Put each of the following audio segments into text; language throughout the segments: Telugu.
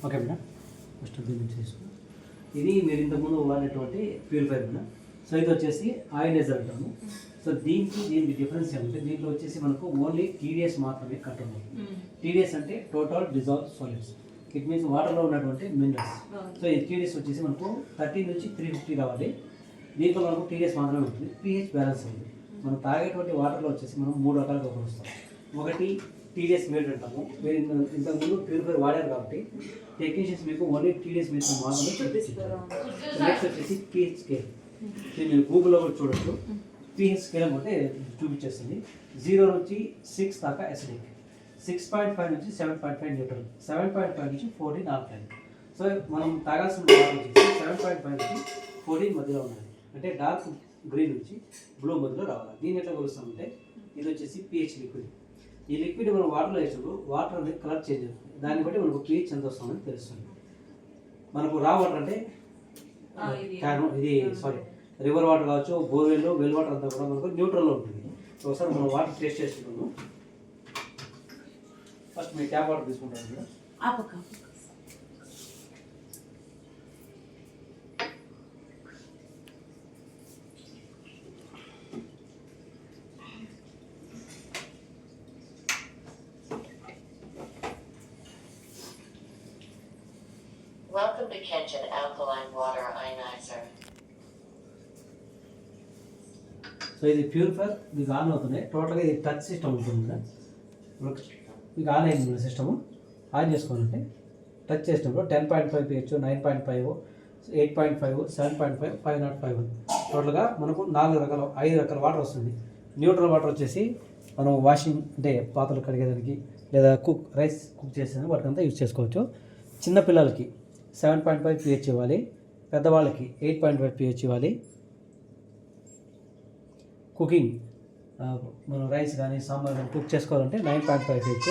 ఓకే మేడం, ఫస్ట్ దీన్ని చేసుకున్నాం. ఇది మీరు ఇంతకుముందు వాడేటువంటి ప్యూరిఫైర్ మేడం. సో ఇది వచ్చేసి ఆయిలైజర్ అంటాము. సో దీనికి డిఫరెన్స్ ఏమంటే దీంట్లో వచ్చేసి మనకు ఓన్లీ టీడీఎస్ మాత్రమే కంట్రోల్ అవుతుంది. టీడీఎస్ అంటే total dissolve solids, it means వాటర్లో ఉన్నటువంటి మినరల్స్. సో ఈ టీడీఎస్ వచ్చేసి మనకు 30 నుంచి 350 రావాలి. దీంట్లో మనకు టీడీఎస్ మాత్రమే ఉంటుంది. pH బ్యాలెన్స్ ఉంది. మనం తాగేటువంటి వాటర్లో వచ్చేసి మనం 3 రకాలుగా కొలుస్తాం. ఒకటి టీడీఎస్ మీటర్ అంటాము. మీరు ఇంతకుముందు ప్యూరిఫైర్ వాడారు కాబట్టి టెక్నీషియన్స్ మీకు ఓన్లీ టీడీఎస్ మీటర్ మాత్రమే చూపిస్తారు. నెక్స్ట్ వచ్చేసి pH స్కేల్. మీరు గూగుల్లో కూడా చూడొచ్చు. pH స్కేల్ అంటే చూపించేస్తుంది. 0 నుంచి 6 దాకా అసిడిక్, 6.5 నుంచి 7.5 న్యూట్రల్, 7.5 నుంచి 14 ఆల్కలైన్. సో మనం తాగాల్సిన వాటర్ వచ్చేసి 7.5 నుంచి 14 మధ్యలో ఉన్నాయి. అంటే డార్క్ గ్రీన్ నుంచి బ్లూ మధ్యలో రావాలి. దీన్ని ఎట్లా కొలుస్తామంటే ఇది వచ్చేసి pH లిక్విడ్. ఈ లిక్విడ్ మనం వాటర్లో వేసినప్పుడు వాటర్ అనేది కలర్ చేంజ్ అవుతుంది. దాన్ని బట్టి మనకు pH ఎంత వస్తుందని తెలుస్తుంది. మనకు రా వాటర్ అంటే రివర్ వాటర్ కావచ్చు, బోర్వెల్, వెల్ వాటర్ అంతా కూడా మనకు న్యూట్రల్లో ఉంటుంది. సో ఒకసారి మనం వాటర్ టేస్ట్ చేసుకుంటాము. ఫస్ట్ మీరు ట్యాప్ వాటర్ తీసుకుంటారు కదా. Welcome to Kenshin Alkaline Water Ionizer. So ఇది ప్యూరిఫైర్ మీకు ఆన్ అవుతున్నాయి. టోటల్గా ఇది టచ్ సిస్టమ్ ఉంటుంది కదా. మీకు ఆన్ అయింది సిస్టము. ఆన్ చేసుకోవాలంటే టచ్ చేసినప్పుడు 10.5 pH, 9.5, 8.5, 7.5, 505 టోటల్గా మనకు 5 రకాల వాటర్ వస్తుంది. న్యూట్రల్ వాటర్ వచ్చేసి మనం వాషింగ్ అంటే పాత్రలు కడిగేదానికి లేదా రైస్ కుక్ చేసేదానికి వాటికంతా యూజ్ చేసుకోవచ్చు. చిన్నపిల్లలకి 7.5 pH ఇవ్వాలి, పెద్దవాళ్ళకి 8.5 pH ఇవ్వాలి. కుకింగ్ మనం రైస్ కానీ సాంబార్ కానీ కుక్ చేసుకోవాలంటే 9.5 pH,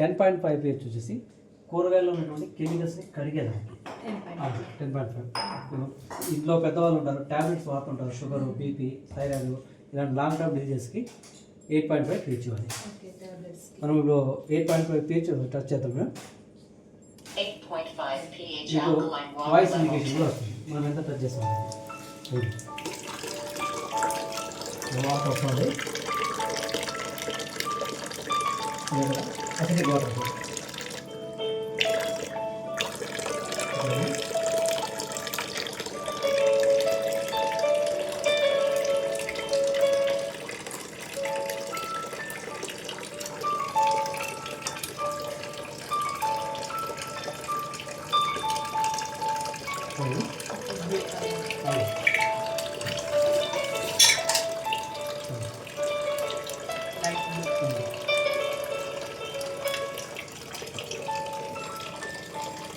10.5 pH వచ్చేసి కూరగాయల్లో ఉన్నటువంటి కెమికల్స్ని కడిగేదానికి 10.5. ఇంట్లో పెద్దవాళ్ళు ఉంటారు, ట్యాబ్లెట్స్ వాడుతుంటారు, షుగర్, బీపీ, థైరాయిడ్ ఇలాంటి లాంగ్ టర్మ్ డిజీజెస్కి 8.5 pH ఇవ్వాలి. మనం ఇప్పుడు 8.5 pH టచ్ చేద్దాం మేడం. 8.5 pH మీకు alkaline voice water indication level. కూడా వస్తుంది. మనం ఎంత టచ్ చేస్తాం వాటర్ వస్తుంది. Acidic water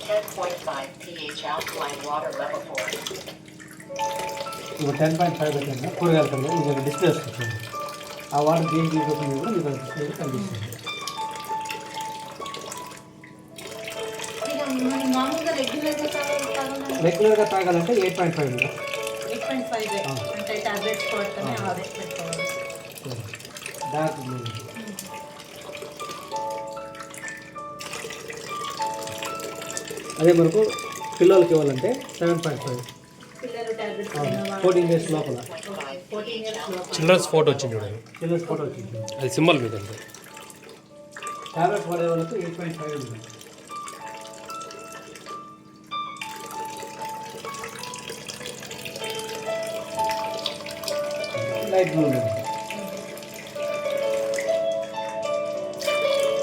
10.5 pH alkaline water level 4. ఇప్పుడు 10.5 పెట్టండి. కూరగాయలు కన్నా మీకు డిస్ప్లే వస్తుంది. ఆ వాటర్ దేని తీసుకొచ్చింది కూడా మీకు డిస్ప్లే కనిపిస్తుంది. రెగ్యులర్గా తాగాలంటే 8.5 ఉంది. 8.5 అంటే టాబ్లెట్స్ కొట్టనే ఆర్డర్ పెట్టుకోవాలి. డార్క్ అదే మనకు పిల్లలకి ఇవ్వాలంటే 7.5. పిల్లలు టాబ్లెట్స్ 14 days లోపల 14 years లోపల చిల్డ్రన్స్ ఫోటో వచ్చింది చూడండి, చిల్డ్రన్స్ ఫోటో వచ్చింది. అది సింబల్ మీద అంతే. టాబ్లెట్స్ వాడే వాళ్ళకు 8.5 ఉంది. లైట్ బ్లూ ఉంది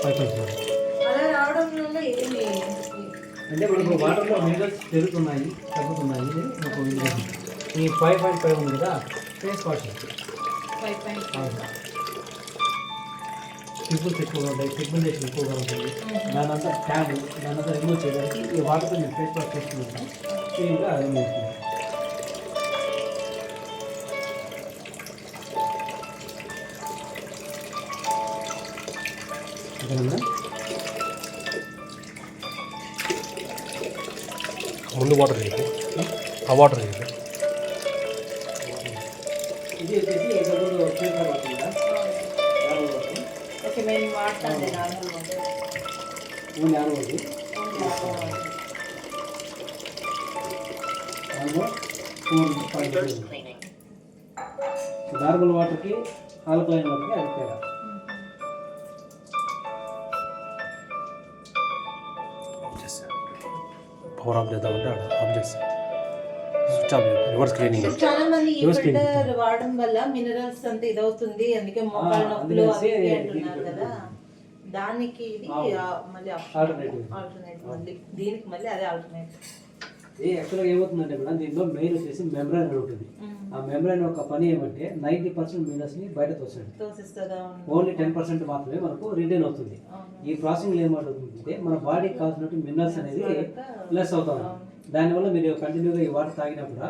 5.4. అలా రావడం వల్ల ఏమి అంటే మనకు వాటర్లో మినరల్స్ పెరుగుతున్నాయి, తగ్గుతున్నాయి. మనకు ఈ 5.5 ఉంది కదా, ఫేస్ వాష్ 5.5 పింపుల్స్ ఎక్కువగా ఉంటాయి, పిగ్మెంటేషన్ ఎక్కువగా ఉంటుంది. దానంతా ట్యాన్ దానంతా రిమూవ్ చేయడానికి ఈ వాటర్తో నేను ఫేస్ వాష్ చేసుకున్నాను. క్లీన్గా రిమూవ్ అవుతుంది. ఓకేనా? ముందు వాటర్ వేయండి, ఆ వాటర్ వేయండి. ఇది వచ్చేసి ఇంతకుముందు ఫిల్టర్ వాటర్ కదా, ఓకే మేము వాడతాం నార్మల్ వాటర్. ఓన్లీ ఆరో అది ఆల్మోస్ట్ 4.5. Cleaning. నార్మల్ వాటర్కి ఆల్కలైన్ వాటర్కి అది తేడా. పవర్ ఆఫ్ చేద్దామంటే ఆఫ్ చేస్తా, స్విచ్ ఆఫ్ చేద్దాం, రివర్స్ క్లీనింగ్. చాలా మంది ఈ Reverse cleaning. ఫిల్టర్ వాడడం వల్ల మినరల్స్ అంతా ఇదవుతుంది, అందుకే మోకాళ్ళ నొప్పులు అందుకనేసి అవి ఇవి దీనికి అంటున్నారు కదా. దానికి ఇది మళ్ళీ Alternative. ఆల్టర్నేట్ మళ్ళీ దీనికి మళ్ళీ అదే ఆల్టర్నేట్. యాక్చువల్గా ఏమవుతుందంటే మేడం దీంట్లో మెయిన్ వచ్చేసి మెమ్బ్రైన్ అని ఉంటుంది. ఆ మెమ్బ్రైన్ యొక్క పని ఏమంటే 90% మినరల్స్ని బయట తోస్తాడు, తోసిస్తుందా ఓన్లీ 10% మాత్రమే మనకు రిటైన్ అవుతుంది. ఈ ప్రాసెసింగ్ ఏమంటుందంటే మన బాడీకి కావాల్సినట్టు మినరల్స్ అనేది లెస్ అవుతా ఉంది. దానివల్ల మీరు కంటిన్యూగా ఈ వాటర్ తాగినప్పుడు